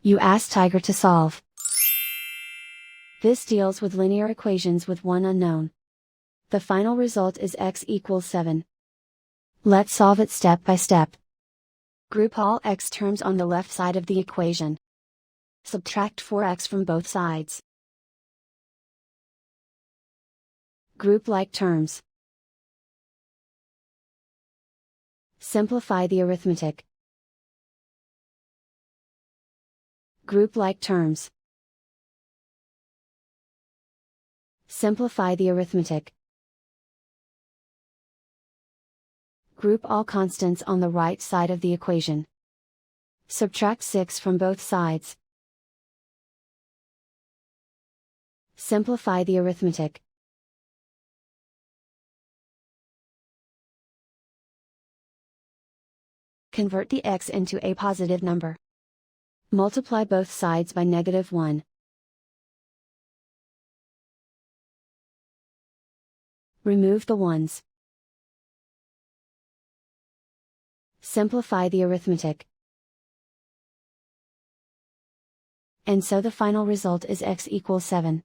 You ask Tiger to solve. This deals with linear equations with one unknown. The final result is x equals 7. Let's solve it step by step. Group all x terms on the left side of the equation. Subtract 4x from both sides. Group like terms. Simplify the arithmetic. Group like terms. Simplify the arithmetic. Group all constants on the right side of the equation. Subtract 6 from both sides. Simplify the arithmetic. Convert the x into a positive number. Multiply both sides by -1. Remove the ones. Simplify the arithmetic. And so the final result is x equals 7.